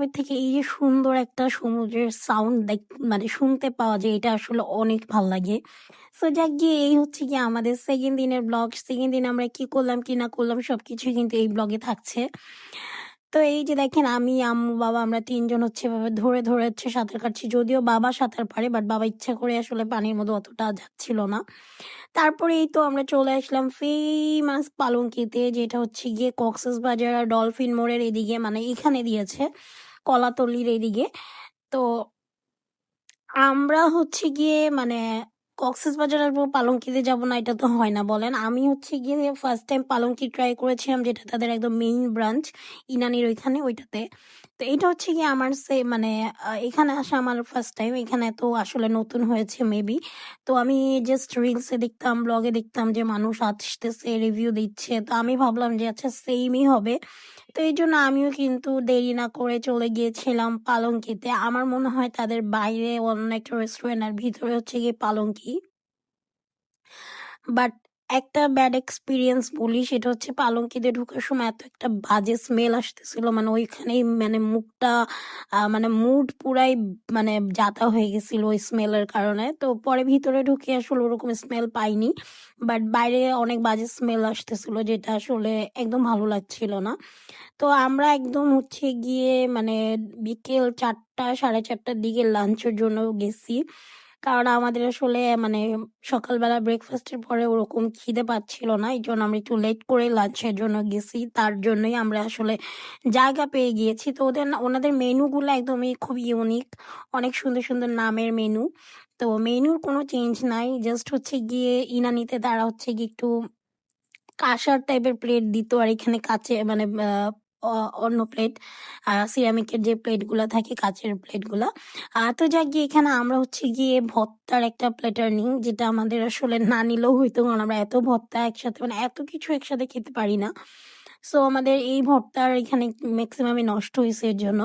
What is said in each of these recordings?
ক্লাবের থেকে এই যে সুন্দর একটা সমুদ্রের সাউন্ড মানে শুনতে পাওয়া যায়, এটা আসলে অনেক ভাল লাগে। সো যাক গিয়ে এই হচ্ছে গিয়ে আমাদের সেকেন্ড দিনের ব্লগ। সেকেন্ড দিন আমরা কি করলাম কি না করলাম সবকিছুই কিন্তু এই ব্লগে থাকছে। তো এই যে দেখেন আমি, আম্মু, বাবা আমরা ৩ জন হচ্ছে এভাবে ধরে হচ্ছে সাঁতার কাটছি। যদিও বাবা সাঁতার পারে বাট বাবা ইচ্ছা করে আসলে পানির মধ্যে অতটা যাচ্ছিল না। তারপরে এই তো আমরা চলে আসলাম ফেমাস পালংকিতে, যেটা হচ্ছে গিয়ে কক্সবাজার আর ডলফিন মোড়ের এদিকে, মানে এখানে দিয়েছে কলাতলির এদিকে। তো আমরা হচ্ছে গিয়ে মানে কক্সবাজার আসবো, পালংকিতে যাবো না, এটা তো হয় না বলেন। আমি হচ্ছে গিয়ে ফার্স্ট টাইম পালংকি ট্রাই করেছিলাম, যেটা তাদের একদম মেইন ব্রাঞ্চ ইনানির ওইখানে, ওইটাতে। তো এটা হচ্ছে গিয়ে আমার মানে এখানে আসা আমার ফার্স্ট টাইম। এখানে তো আসলে নতুন হয়েছে মেবি। তো আমি জাস্ট রিলসে দেখতাম, ব্লগে দেখতাম যে মানুষ আসতেছে, রিভিউ দিচ্ছে। তো আমি ভাবলাম যে আচ্ছা সেমই হবে। তো এইজন্য আমিও কিন্তু দেরি না করে চলে গিয়েছিলাম পালংকিতে। আমার মনে হয় তাদের বাইরে অন্য একটা রেস্টুরেন্ট আর ভিতরে হচ্ছে গিয়ে পালংকি। বাট একটা ব্যাড এক্সপেরিয়েন্স বলি, সেটা হচ্ছে পালংকিতে ঢোকার সময় এত একটা বাজে স্মেল আসতেছিল, মানে ওইখানেই মানে মুখটা মানে মুড পুরাই মানে যাতা হয়ে গেছিল ওই স্মেলের কারণে। তো পরে ভিতরে ঢুকে আসলে ওরকম স্মেল পাইনি, বাট বাইরে অনেক বাজে স্মেল আসতেছিল, যেটা আসলে একদম ভালো লাগছিল না। তো আমরা একদম হচ্ছে গিয়ে মানে বিকেল ৪টা ৪:৩০টার দিকে লাঞ্চের জন্য গেছি। কারণ আমাদের আসলে মানে সকালবেলা ব্রেকফাস্টের পরে ওরকম খিদে পাচ্ছিল না। এইজন্য আমরা একটু লেট করে লাঞ্চের জন্য গেছি। তার জন্যই আমরা আসলে জায়গা পেয়ে গিয়েছি। তো ওনাদের মেনুগুলো একদমই খুব ইউনিক। অনেক সুন্দর, সুন্দর নামের মেনু। তো মেনুর কোনো চেঞ্জ নাই। জাস্ট হচ্ছে গিয়ে ইনানিতে তারা হচ্ছে গিয়ে একটু কাঁসার টাইপের প্লেট দিত, আর এখানে কাচে মানে অন্য প্লেট, সিরামিকের যে প্লেটগুলা থাকে, কাচের প্লেটগুলা। তো যাক গিয়ে এখানে আমরা হচ্ছে গিয়ে ভর্তার একটা প্লেটার নিই, যেটা আমাদের আসলে না নিলেও হইতো, কারণ আমরা এত ভর্তা একসাথে মানে এত কিছু একসাথে খেতে পারি না। সো আমাদের এই ভর্তার এখানে ম্যাক্সিমামই নষ্ট হয়েছে এর জন্য।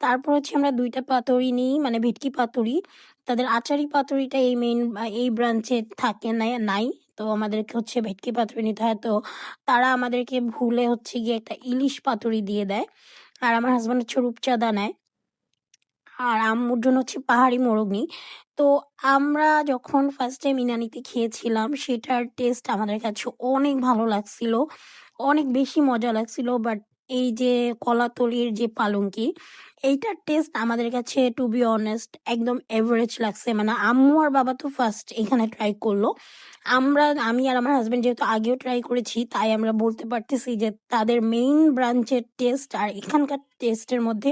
তারপর হচ্ছে আমরা ২ টা পাতুরি নিই, মানে ভেটকি পাতুরি। তাদের আচারি পাতুরিটা এই মেইন এই ব্রাঞ্চে থাকে নাই। তো আমাদেরকে হচ্ছে ভেটকি পাতুরি নিতে হয়। তো তারা আমাদেরকে ভুলে হচ্ছে গিয়ে একটা ইলিশ পাতুরি দিয়ে দেয়। আর আমার হাসব্যান্ড হচ্ছে রূপচাঁদা নেয়। আর আম্মুর জন্য হচ্ছে পাহাড়ি মোরগ নিই। তো আমরা যখন ফার্স্ট টাইম ইনানিতে খেয়েছিলাম, সেটার টেস্ট আমাদের কাছে অনেক ভালো লাগছিল। অনেক বেশি মজা লাগছিল। বাট এই যে কলাতলির যে পালঙ্কি, এইটার টেস্ট আমাদের কাছে টু বি অনেস্ট একদম এভারেজ লাগছে। মানে আম্মু আর বাবা তো ফার্স্ট এখানে ট্রাই করলো। আমি আর আমার হাসব্যান্ড যেহেতু আগেও ট্রাই করেছি, তাই আমরা বলতে পারতেছি যে তাদের মেইন ব্রাঞ্চের টেস্ট আর এখানকার টেস্টের মধ্যে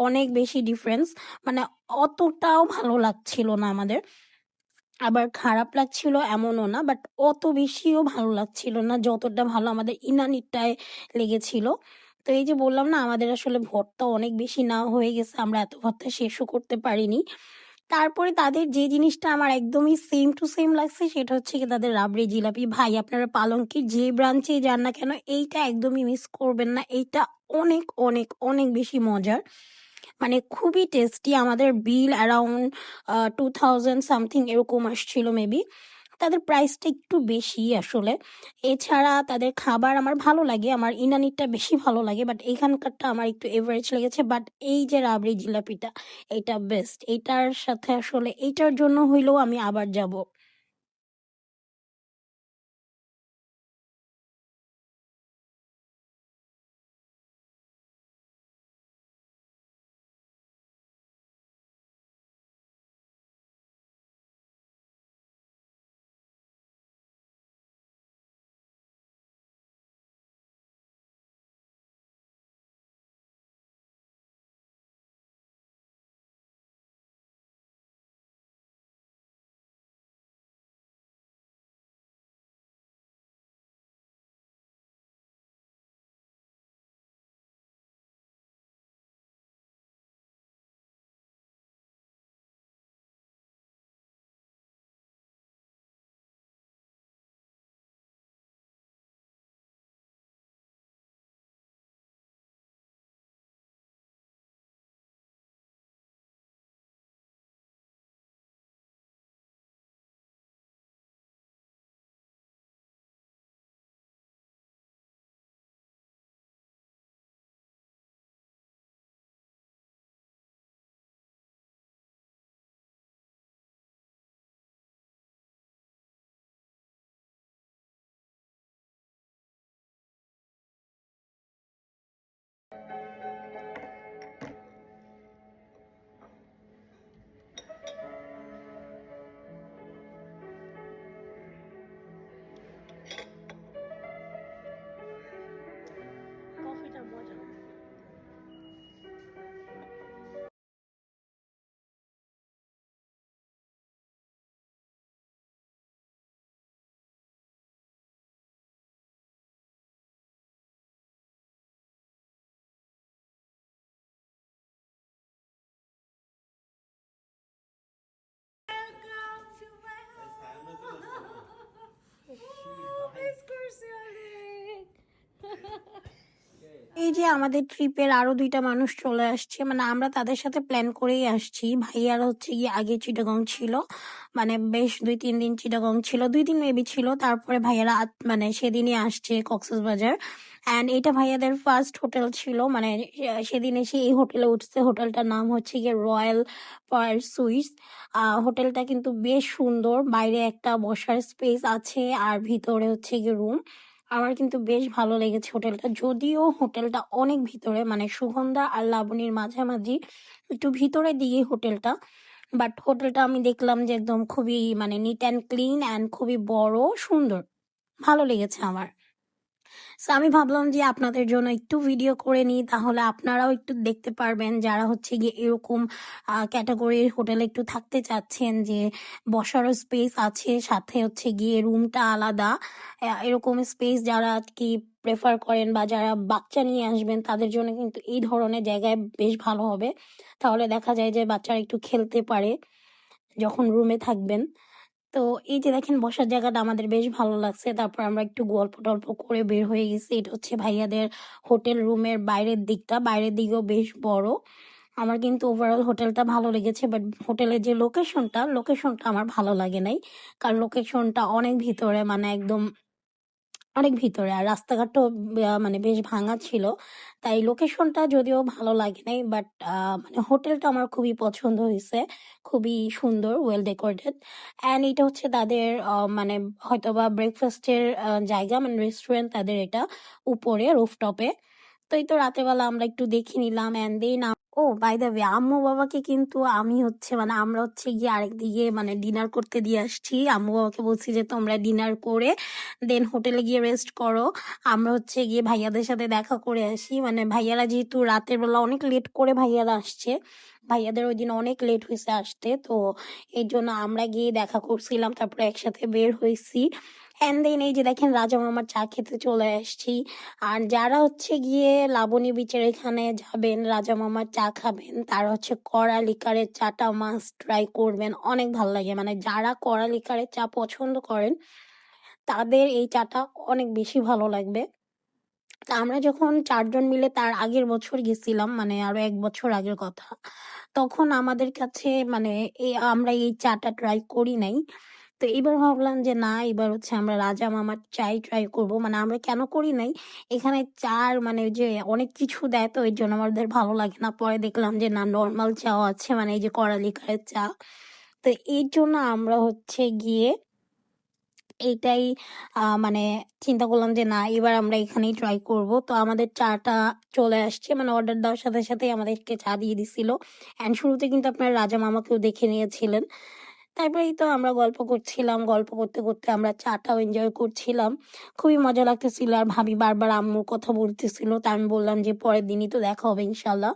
অনেক বেশি ডিফারেন্স। মানে অতটাও ভালো লাগছিল না আমাদের। আবার খারাপ লাগছিল এমনও না, বাট অত বেশিও ভালো লাগছিল না যতটা ভালো আমাদের ইনানিরটায় লেগেছিল। তো এই যে বললাম না, আমাদের আসলে ভর্তা অনেক বেশি নেওয়া হয়ে গেছে, আমরা এত ভর্তা শেষও করতে পারিনি। তারপরে তাদের যে জিনিসটা আমার একদমই সেম টু সেম লাগছে, সেটা হচ্ছে গিয়ে তাদের রাবড়ি জিলাপি। ভাই আপনারা পালংকির যে ব্রাঞ্চেই যান না কেন, এইটা একদমই মিস করবেন না। এইটা অনেক অনেক অনেক বেশি মজার, মানে খুবই টেস্টি। আমাদের বিল অ্যারাউন্ড 2000 সামথিং এরকম আসছিল মেবি। তাদের প্রাইসটা একটু বেশি আসলে। এছাড়া তাদের খাবার আমার ভালো লাগে, আমার ইনানিরটা বেশি ভালো লাগে, বাট এখানকারটা আমার একটু এভারেজ লেগেছে। বাট এই যে রাবড়ি জিলাপিটা, এটা বেস্ট। এইটার সাথে আসলে এইটার জন্য হইলেও আমি আবার যাব। কফিটা মজা। এই যে আমাদের ট্রিপের আরো 2টা মানুষ চলে আসছে, মানে আমরা তাদের সাথে প্ল্যান করেই আসছি। ভাইয়ার হচ্ছে গিয়ে আগে চিটাগং ছিল, মানে বেশ 2-3 দিন চিটাগং ছিল, 2 দিন মেবি ছিল। তারপরে ভাইয়ারা মানে সেদিনই আসছে কক্সবাজার। অ্যান্ড এটা ভাইয়াদের ফার্স্ট হোটেল ছিল, মানে সেদিন এসে এই হোটেলে উঠছে। হোটেলটার নাম হচ্ছে গিয়ে রয়্যাল পার্ল সুইটস। হোটেলটা কিন্তু বেশ সুন্দর, বাইরে একটা বসার স্পেস আছে আর ভিতরে হচ্ছে গিয়ে রুম। আমার কিন্তু বেশ ভালো লেগেছে হোটেলটা, যদিও হোটেলটা অনেক ভিতরে, মানে সুগন্ধা আর লাবণীর মাঝামাঝি একটু ভিতরের দিকে হোটেলটা। বাট হোটেলটা আমি দেখলাম যে একদম খুবই মানে নিট অ্যান্ড ক্লিন অ্যান্ড খুবই বড়, সুন্দর, ভালো লেগেছে আমার। সো আমি ভাবলাম যে আপনাদের জন্য একটু ভিডিও করে নিই, তাহলে আপনারাও একটু দেখতে পারবেন যারা হচ্ছে গিয়ে এরকম ক্যাটাগরির হোটেলে একটু থাকতে চাচ্ছেন, যে বসারও স্পেস আছে, সাথে হচ্ছে গিয়ে রুমটা আলাদা। এরকম স্পেস যারা কি প্রেফার করেন বা যারা বাচ্চা নিয়ে আসবেন তাদের জন্য কিন্তু এই ধরনের জায়গায় বেশ ভালো হবে। তাহলে দেখা যায় যে বাচ্চারা একটু খেলতে পারে যখন রুমে থাকবেন। তো এই যে দেখেন বসার জায়গাটা আমাদের বেশ ভালো লাগছে। তারপর আমরা একটু গল্প টল্প করে বের হয়ে গেছি। এটা হচ্ছে ভাইয়াদের হোটেল রুমের বাইরের দিকটা, বাইরের দিকেও বেশ বড়। আমার কিন্তু ওভারঅল হোটেলটা ভালো লেগেছে, বাট হোটেলের যে লোকেশনটা আমার ভালো লাগে নাই, কারণ লোকেশনটা অনেক ভিতরে, মানে একদম অনেক ভিতরে, আর রাস্তাঘাটও মানে বেশ ভাঙা ছিল। তাই লোকেশনটা যদিও ভালো লাগে নাই, বাট মানে হোটেলটা আমার খুবই পছন্দ হয়েছে, খুবই সুন্দর, ওয়েল ডেকোরেটেড। অ্যান্ড এটা হচ্ছে তাদের মানে হয়তোবা ব্রেকফাস্টের জায়গা, মানে রেস্টুরেন্ট তাদের এটা, উপরে রুফটপে। তো এই তো রাতের বেলা আমরা একটু দেখে নিলাম। And then oh by the way, আম্মু বাবাকে কিন্তু আমি হচ্ছে মানে আমরা হচ্ছে গিয়ে আরেকদিকে মানে ডিনার করতে দিয়ে আসছি। আম্মু বাবাকে বলছি যে তোমরা ডিনার করে দেন হোটেলে গিয়ে রেস্ট করো, আমরা হচ্ছে গিয়ে ভাইয়াদের সাথে দেখা করে আসি। মানে ভাইয়ারা যেহেতু রাতের বেলা অনেক লেট করে ভাইয়ারা আসছে, ভাইয়াদের ওই দিন অনেক লেট হয়েছে আসতে, তো এই জন্য আমরা গিয়ে দেখা করছিলাম, তারপরে একসাথে বের হয়েছি। অ্যান্ড দেন এই যে দেখেন রাজা মামার চা খেতে চলে আসছি। আর যারা হচ্ছে গিয়ে লাবণী বিচের এখানে যাবেন, রাজা মামার চা খাবেন, তারা হচ্ছে কড়া লিকারের চাটা মাস্ট ট্রাই করবেন, অনেক ভালো লাগে। মানে যারা কড়া লিকারের চা পছন্দ করেন তাদের এই চাটা অনেক বেশি ভালো লাগবে। তা আমরা যখন 4 জন মিলে তার আগের বছর গেছিলাম, মানে আরো 1 বছর আগের কথা, তখন আমাদের কাছে মানে আমরা এই চাটা ট্রাই করি নাই। তো এবার ভাবলাম যে না, এবার হচ্ছে আমরা রাজা মামার চাই ট্রাই করব। মানে আমরা কেন করি নাই, এখানে চার মানে ওই যে অনেক কিছু দেয়, তো এর জন্য আমাদের ভালো লাগে না। পরে দেখলাম যে না, নর্মাল চাও আছে, মানে এই যে কড়া লিকারের চা। তো এর জন্য আমরা হচ্ছে গিয়ে এইটাই মানে চিন্তা করলাম যে না, এবার আমরা এখানেই ট্রাই করব। তো আমাদের চাটা চলে আসছে, মানে অর্ডার দেওয়ার সাথে সাথেই আমাদেরকে চা দিয়ে দিছিল। অ্যান্ড শুরুতে কিন্তু আপনার রাজা মামাকেও দেখে নিয়েছিলেন। তারপরেই তো আমরা গল্প করছিলাম, গল্প করতে করতে আমরা চাটাও এনজয় করছিলাম, খুবই মজা লাগতেছিল। আর ভাবি বারবার আম্মুর কথা বলতেছিল, তা আমি বললাম যে পরের দিনই তো দেখা হবে ইনশাল্লাহ।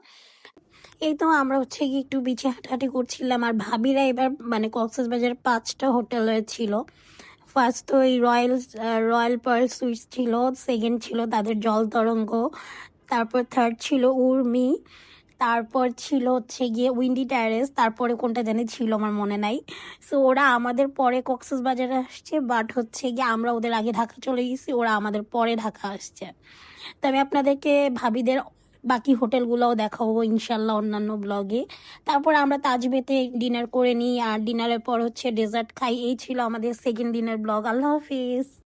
এই তো আমরা হচ্ছে কি একটু বিচে হাঁটাহাঁটি করছিলাম, আর ভাবিরা এবার মানে কক্সবাজার 5টা হোটেলে ছিল। ফার্স্ট তো এই রয়্যাল পার্ল সুইটস ছিল, সেকেন্ড ছিল তাদের জল তরঙ্গ, তারপর থার্ড ছিল উর্মি, তারপর ছিল হচ্ছে গিয়ে উইন্ডি ট্যারেস, তারপরে কোনটা জানি ছিল আমার মনে নাই। সো ওরা আমাদের পরে কক্সবাজারে আসছে, বাট হচ্ছে গিয়ে আমরা ওদের আগে ঢাকা চলে গেছি, ওরা আমাদের পরে ঢাকা আসছে। তো আমি আপনাদেরকে ভাবিদের বাকি হোটেলগুলোও দেখাবো ইনশাল্লাহ অন্যান্য ব্লগে। তারপর আমরা তাজবেতে ডিনার করে নিই, আর ডিনারের পর হচ্ছে ডেজার্ট খাই। এই ছিল আমাদের সেকেন্ড দিনের ব্লগ। আল্লাহ হাফিজ।